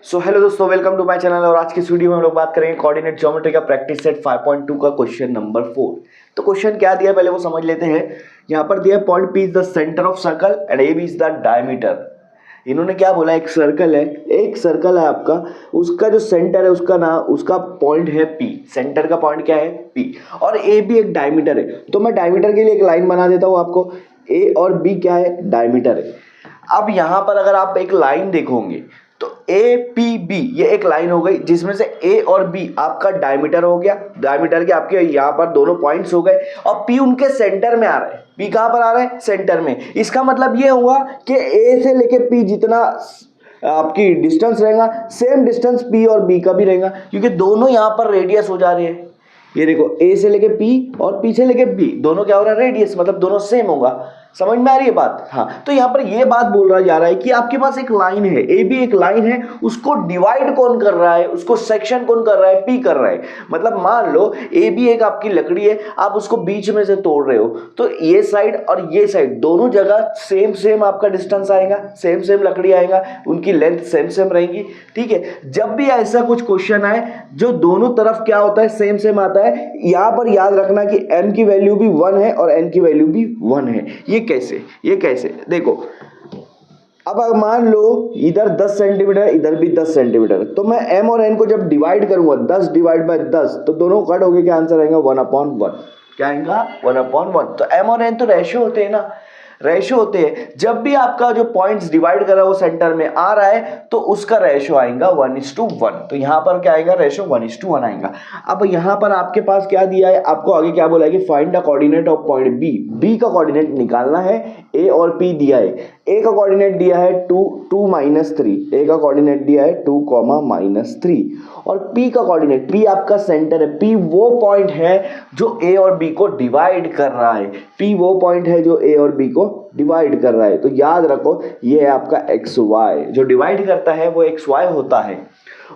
So hello दोस्तों, welcome to my channel. और आज की इस वीडियो में हम लोग बात करेंगे कोऑर्डिनेट ज्योमेट्री का प्रैक्टिस सेट 5.2 का क्वेश्चन नंबर 4। तो क्वेश्चन क्या दिया है पहले वो समझ लेते हैं। यहाँ पर दिया है point P is the centre of circle and A B is the diameter. इन्होंने क्या बोला, एक सर्कल है आपका, उसका जो सेंटर है उसका पॉइंट है पी, सेंटर का पॉइंट क्या है पी, और ए बी एक डायमीटर है। तो मैं डायमीटर के लिए एक लाइन बना देता हूँ आपको। ए और बी क्या है, डायमीटर है। अब यहां पर अगर आप एक लाइन देखोगे तो ए पी बी ये एक लाइन हो गई, जिसमें से ए और बी आपका डायमीटर हो गया, डायमीटर के आपके यहाँ पर दोनों पॉइंट्स हो गए, और पी उनके सेंटर में आ रहा है। पी कहां पर आ रहा है, सेंटर में। इसका मतलब ये हुआ कि ए से लेके पी जितना आपकी डिस्टेंस रहेगा, सेम डिस्टेंस पी और बी का भी रहेगा, क्योंकि दोनों यहाँ पर रेडियस हो जा रहे हैं। ये देखो, ए से लेके पी और पी से लेके बी, दोनों क्या हो रहा है, रेडियस, मतलब दोनों सेम होगा। समझ में आ रही है बात। हाँ, तो यहाँ पर ये बात बोल रहा जा रहा है कि आपके पास एक लाइन है, ए बी एक लाइन है, उसको डिवाइड कौन कर रहा है, उसको सेक्शन कौन कर रहा है, पी कर रहा है। मतलब मान लो ए बी एक आपकी लकड़ी है, आप उसको बीच में से तोड़ रहे हो, तो ये साइड और ये साइड दोनों जगह सेम सेम आपका डिस्टेंस आएगा, सेम सेम लकड़ी आएगा, उनकी लेंथ सेम सेम रहेंगी। ठीक है, जब भी ऐसा कुछ क्वेश्चन आए जो दोनों तरफ क्या होता है, सेम सेम आता है, यहां पर याद रखना कि m की वैल्यू भी 1 है और n की वैल्यू भी 1 है। ये कैसे देखो, अब मान लो इधर 10 सेंटीमीटर, इधर भी 10 सेंटीमीटर, तो मैं m और n को जब डिवाइड करूंगा 10 डिवाइड बाय 10, तो दोनों कट हो गए, क्या आंसर आएगा 1/1। क्या आएगा 1/1। तो m और n तो रेशियो होते हैं ना, रेशियो होते हैं। जब भी आपका जो पॉइंट्स डिवाइड कर रहा है वो सेंटर में आ रहा है, तो उसका रेशियो आएगा 1:1। तो यहां पर क्या आएगा, रेशियो 1:1 आएगा। अब यहां पर आपके पास क्या दिया है, आपको आगे क्या बोला है कि find the coordinate of point B. B का कोऑर्डिनेट निकालना है। ए और पी दिया है, ए का कोऑर्डिनेट दिया है 2 -3, ए का कोऑर्डिनेट दिया है 2, -3, और पी का कोऑर्डिनेट, पी आपका सेंटर है, पी वो पॉइंट है जो ए और बी को डिवाइड कर रहा है, पी वो पॉइंट है जो ए और बी को डिवाइड कर रहा है। तो याद रखो, ये है आपका एक्स वाई, जो डिवाइड करता है वो एक्स वाई होता है।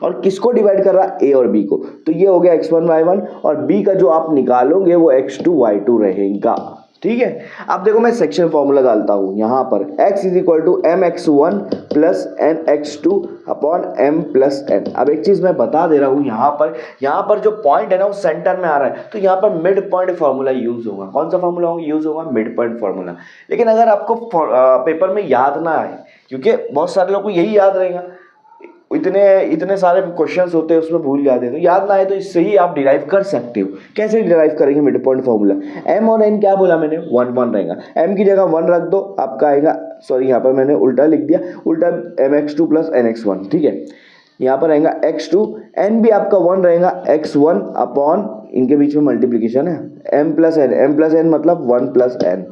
और किसको डिवाइड कर रहा है, ए और बी को। तो ये हो गया x1 y1, और b का जो आप निकालोगे वो x2 y2 रहेगा। ठीक है, अब देखो मैं सेक्शन फॉर्मूला डालता हूं यहां पर, x = mx1 + nx2 upon m + n। अब एक चीज मैं बता दे रहा हूं, यहां पर जो पॉइंट है ना वो सेंटर में आ रहा है, तो यहां पर मिड पॉइंट फॉर्मूला यूज होगा। कौन सा फॉर्मूला यूज होगा, मिड पॉइंट फॉर्मूला। लेकिन अगर आपको पेपर में याद ना आए, क्योंकि बहुत सारे लोग को यही याद रहेगा, इतने सारे क्वेश्चंस होते हैं उसमें भूल जाते हैं, तो याद ना आए तो इससे ही आप डिराइव कर सकते हो। कैसे डिराइव करेंगे, मिड पॉइंट फॉर्मूला। m और n क्या बोला मैंने, 1 रहेगा। m की जगह 1 रख दो, आपका आएगा, सॉरी यहाँ पर मैंने उल्टा लिख दिया, उल्टा mx2 + nx1। ठीक है, यहाँ पर आएगा x2, n भी आपका 1 रहेगा, x1 अपॉन, इनके बीच में मल्टीप्लीकेशन है, m + n मतलब 1 + n,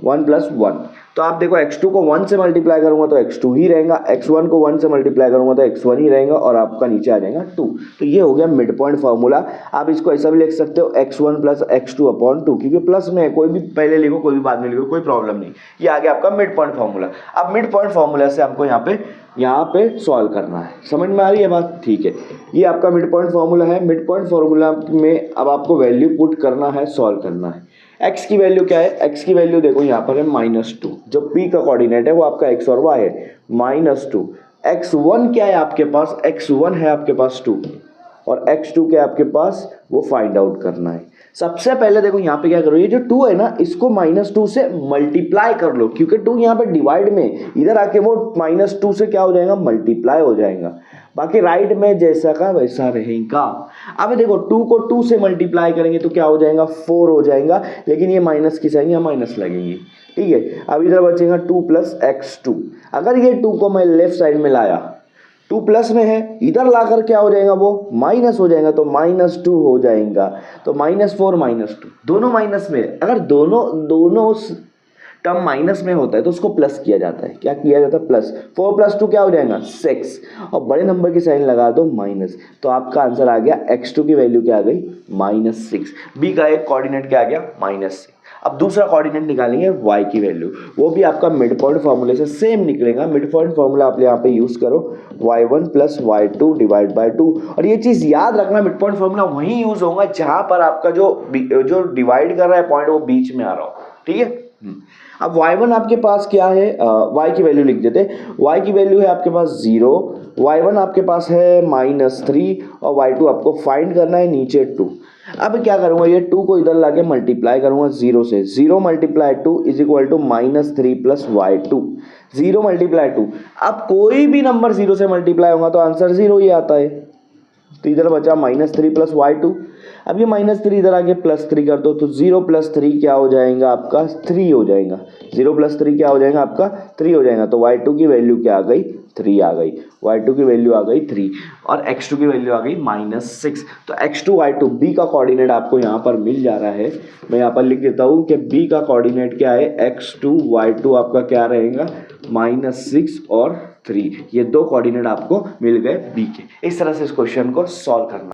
1 + 1। तो आप देखो, x2 को 1 से मल्टीप्लाई करूंगा तो x2 ही रहेगा, x1 को 1 से मल्टीप्लाई करूंगा तो x1 ही रहेगा, और आपका नीचे आ जाएगा 2। तो ये हो गया मिड पॉइंट फार्मूला। आप इसको ऐसा भी लिख सकते हो, x1 + x2 अपॉन 2, क्योंकि प्लस में है, कोई भी पहले लिखो कोई भी बाद में लिखो, कोई प्रॉब्लम नहीं। ये आ गया आपका मिड पॉइंट फार्मूला। अब मिड पॉइंट फार्मूला से हमको यहाँ पे सॉल्व करना है। समझ में आ रही है बात, ठीक है। ये आपका मिड पॉइंट फार्मूला है। मिड पॉइंट फार्मूला में अब आपको वैल्यू पुट करना है, सॉल्व करना है। x की वैल्यू क्या है, x की वैल्यू देखो यहाँ पर है -2, जो p का कोऑर्डिनेट है वो आपका x और y है, -2। x1 क्या है आपके पास, x1 है आपके पास 2, और x2 क्या है आपके पास, वो फाइंड आउट करना है। सबसे पहले देखो यहाँ पे क्या करो, ये जो 2 है ना, इसको -2 से मल्टीप्लाई कर लो, क्योंकि 2 यहाँ पे डिवाइड में, इधर आके वो -2 से क्या हो जाएगा, मल्टीप्लाई हो जाएगा। बाकी राइट में जैसा का वैसा रहेगा। अब देखो 2 को 2 से मल्टीप्लाई करेंगे तो क्या हो जाएगा, 4 हो जाएगा, लेकिन ये माइनस की साइन, यहाँ माइनस लगेंगी। ठीक है, अब इधर बचेगा 2 + x2। अगर ये 2 को मैं लेफ्ट साइड में लाया, 2 प्लस में है, इधर लाकर क्या हो जाएगा, वो माइनस हो जाएगा, तो -2 हो जाएगा। तो -4 -2 दोनों माइनस में। अगर दोनों टर्म माइनस में होता है तो उसको प्लस किया जाता है। क्या किया जाता है, प्लस। 4 + 2 क्या हो जाएगा, 6, और बड़े नंबर की साइन लगा दो माइनस। तो आपका आंसर आ गया, x2 की वैल्यू क्या आ गई, -6। बी का एक कोऑर्डिनेट क्या आ गया, -6। अब दूसरा कोऑर्डिनेट निकालेंगे y की वैल्यू, वो भी आपका मिड पॉइंट फार्मूले से सेम निकलेगा। मिड पॉइंट फार्मूला आप यहाँ पे यूज करो, y1 + y2 / 2। और ये चीज याद रखना, मिड पॉइंट फार्मूला वहीं यूज होगा जहां पर आपका जो डिवाइड कर रहा है पॉइंट वो बीच में आ रहा हो। ठीक है। अब y1 आपके पास क्या है, y की वैल्यू लिख देते हैं। y की वैल्यू है आपके पास 0, y1 आपके पास है -3 और y2 आपको फाइंड करना है नीचे 2। अब क्या करूंगा, ये 2 को इधर लाके मल्टीप्लाई करूंगा 0 से, 0 × 2 इज इक्वल टू -3 + y2, 0 × 2। अब कोई भी नंबर 0 से मल्टीप्लाई होगा तो आंसर 0 ही आता है। तो इधर बचा -3 + y2। अब ये -3 इधर आके +3 कर दो तो 0 + 3 क्या हो जाएगा आपका 3 हो जाएगा। 0 + 3 क्या हो जाएगा आपका 3 हो जाएगा। तो y2 की वैल्यू क्या आ गई 3 आ गई। y2 की वैल्यू आ गई 3 और x2 की वैल्यू आ गई -6। तो x2 y2 b का कोऑर्डिनेट आपको यहाँ पर मिल जा रहा है। मैं यहाँ पर लिख देता हूँ कि b का कोऑर्डिनेट क्या है, x2 y2 आपका क्या रहेगा -6 और 3। ये दो कोऑर्डिनेट आपको मिल गए b के। इस तरह से इस क्वेश्चन को सॉल्व करना।